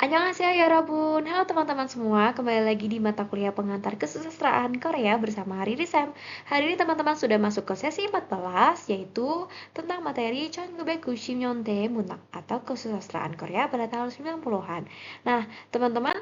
Annyeonghaseyo yorobun. Halo teman-teman semua, kembali lagi di mata kuliah pengantar kesusastraan Korea bersama Riri Sam. Hari ini teman-teman sudah masuk ke sesi 14, yaitu tentang materi Chongubeku Shimyonte Munak atau kesusastraan Korea pada tahun 90-an. Nah, teman-teman,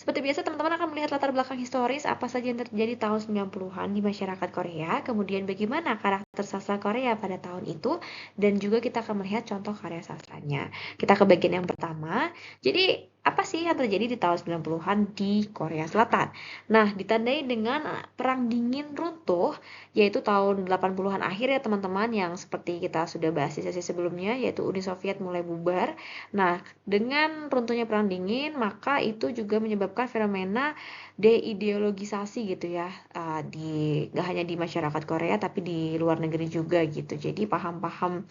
seperti biasa, teman-teman akan melihat latar belakang historis apa saja yang terjadi tahun 90-an di masyarakat Korea, kemudian bagaimana karakter sastra Korea pada tahun itu, dan juga kita akan melihat contoh karya sastranya. Kita ke bagian yang pertama. Jadi, apa sih yang terjadi di tahun 90-an di Korea Selatan? Nah, ditandai dengan Perang Dingin runtuh, yaitu tahun 80-an akhir ya teman-teman, yang seperti kita sudah bahas di sesi sebelumnya, yaitu Uni Soviet mulai bubar. Nah, dengan runtuhnya Perang Dingin, maka itu juga menyebabkan fenomena deideologisasi gitu ya, nggak hanya di masyarakat Korea, tapi di luar negeri juga gitu. Jadi paham-paham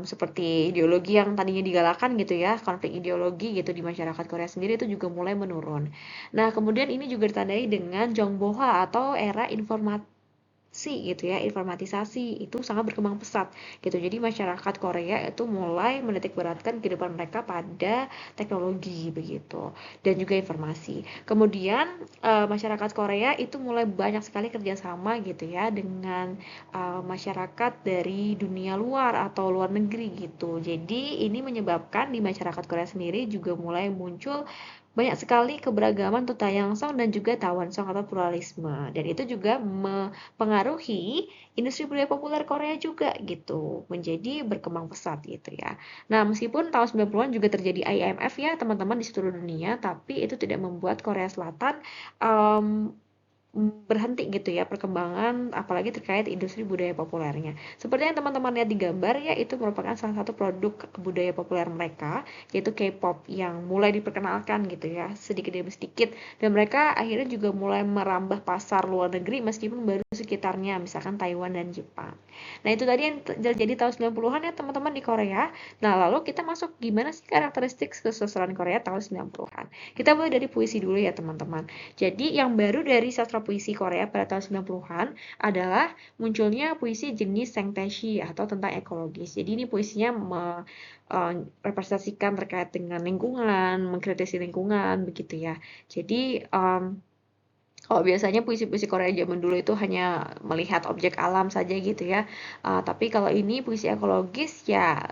seperti ideologi yang tadinya digalakan gitu ya, konflik ideologi gitu di masyarakat Korea sendiri itu juga mulai menurun. Nah, kemudian ini juga ditandai dengan Jongboha atau era gitu ya, informatisasi itu sangat berkembang pesat gitu. Jadi masyarakat Korea itu mulai menitikberatkan kehidupan mereka pada teknologi begitu dan juga informasi. Kemudian masyarakat Korea itu mulai banyak sekali kerjasama gitu ya dengan masyarakat dari dunia luar atau luar negeri gitu. Jadi ini menyebabkan di masyarakat Korea sendiri juga mulai muncul banyak sekali keberagaman Tutayangsong dan juga Tawansong atau pluralisme, dan itu juga mempengaruhi industri budaya populer Korea juga gitu, menjadi berkembang pesat gitu ya. Nah, meskipun tahun 90-an juga terjadi IMF ya teman-teman di seluruh dunia, tapi itu tidak membuat Korea Selatan um, berhenti gitu ya perkembangan apalagi terkait industri budaya populernya. Seperti yang teman-teman lihat di gambar ya, itu merupakan salah satu produk budaya populer mereka, yaitu K-pop yang mulai diperkenalkan gitu ya sedikit demi sedikit, dan mereka akhirnya juga mulai merambah pasar luar negeri meskipun baru sekitarnya misalkan Taiwan dan Jepang. Nah, itu tadi yang terjadi tahun 90-an ya teman-teman di Korea. Nah, lalu kita masuk gimana sih karakteristik kesusastraan Korea tahun 90-an. Kita mulai dari puisi dulu ya teman-teman. Jadi yang baru dari sastra puisi Korea pada tahun 90-an adalah munculnya puisi jenis Sengteshi atau tentang ekologis. Jadi ini puisinya representasikan terkait dengan lingkungan, mengkritisi lingkungan begitu ya. Jadi kalau biasanya puisi-puisi Korea zaman dulu itu hanya melihat objek alam saja gitu ya. Tapi kalau ini puisi ekologis ya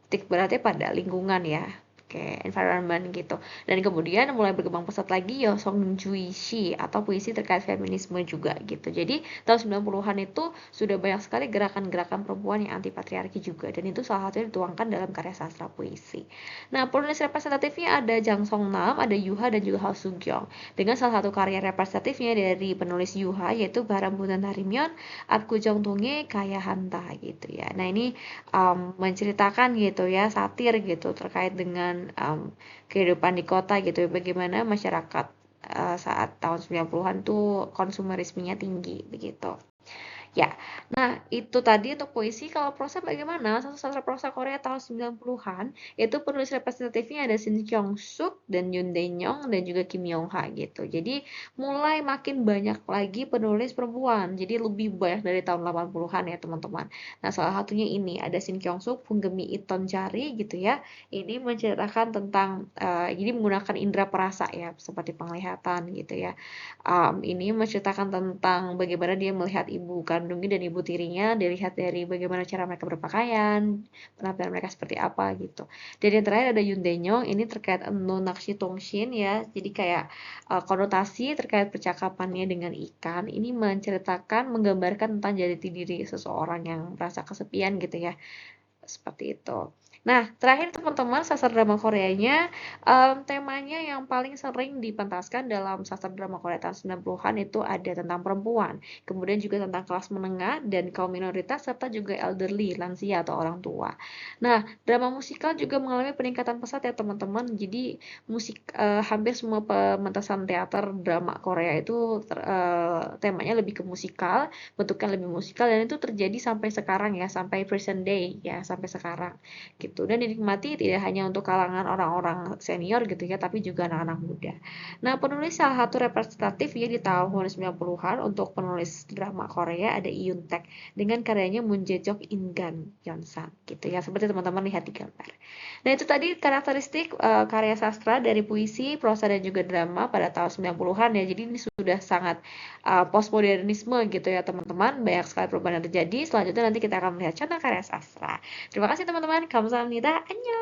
titik beratnya pada lingkungan ya, kayak environment gitu. Dan kemudian mulai berkembang pesat lagi Yosong Juishi atau puisi terkait feminisme juga gitu. Jadi tahun 90-an itu sudah banyak sekali gerakan-gerakan perempuan yang anti patriarki juga, dan itu salah satunya dituangkan dalam karya sastra puisi. Nah, penulis representatifnya ada Jang Song Nam, ada Yuha, dan juga Ha Soo Kyung. Dengan salah satu karya representatifnya dari penulis Yuha yaitu Barambunan Harimyeon, Atku Jong Tunge, Kaya Hanta gitu ya. Nah, ini menceritakan gitu ya, satir gitu terkait dengan kehidupan di kota gitu ya, bagaimana masyarakat saat tahun 90-an tuh konsumerismenya tinggi begitu. Ya, nah itu tadi untuk puisi. Kalau prosa bagaimana? Sastra prosa Korea tahun 90-an, yaitu penulis representatifnya ada Shin Kyung-suk dan Yoon Dae-nyong dan juga Kim Yong-ha gitu. Jadi mulai makin banyak lagi penulis perempuan. Jadi lebih banyak dari tahun 80-an ya teman-teman. Nah, salah satunya ini ada Shin Kyung-suk, Punggemi Iton Chari gitu ya. Ini menceritakan tentang jadi menggunakan indera perasa ya, seperti penglihatan gitu ya. Ini menceritakan tentang bagaimana dia melihat ibu kandungnya dan ibu tirinya, dilihat dari bagaimana cara mereka berpakaian, penampilan mereka seperti apa gitu. Dan yang terakhir ada Yoon Dae-nyong, ini terkait no nakshi tongshin ya, jadi kayak konotasi terkait percakapannya dengan ikan, ini menceritakan, menggambarkan tentang jati diri seseorang yang merasa kesepian gitu ya, seperti itu. Nah, terakhir teman-teman, sastra drama Koreanya, temanya yang paling sering dipentaskan dalam sastra drama Korea tahun 90-an itu ada tentang perempuan, kemudian juga tentang kelas menengah dan kaum minoritas, serta juga elderly, lansia atau orang tua. Nah, drama musikal juga mengalami peningkatan pesat ya teman-teman. Jadi hampir semua pementasan teater drama Korea itu temanya lebih ke musikal, bentuknya lebih musikal, dan itu terjadi sampai sekarang ya, sampai present day ya, sampai sekarang gitu. gitu, dan dinikmati tidak hanya untuk kalangan orang-orang senior gitu ya, tapi juga anak-anak muda. Nah, penulis salah satu representatif ya di tahun 90-an untuk penulis drama Korea ada Yoon Taek dengan karyanya Munjejok Ingan Yeonsan gitu ya, seperti teman-teman lihat di gambar. Nah, itu tadi karakteristik karya sastra dari puisi, prosa dan juga drama pada tahun 90-an ya. Jadi ini sudah sangat postmodernisme gitu ya, teman-teman. Banyak sekali perubahan yang terjadi. Selanjutnya nanti kita akan melihat contoh karya sastra. Terima kasih teman-teman. Kamsahamnida. Annyeong.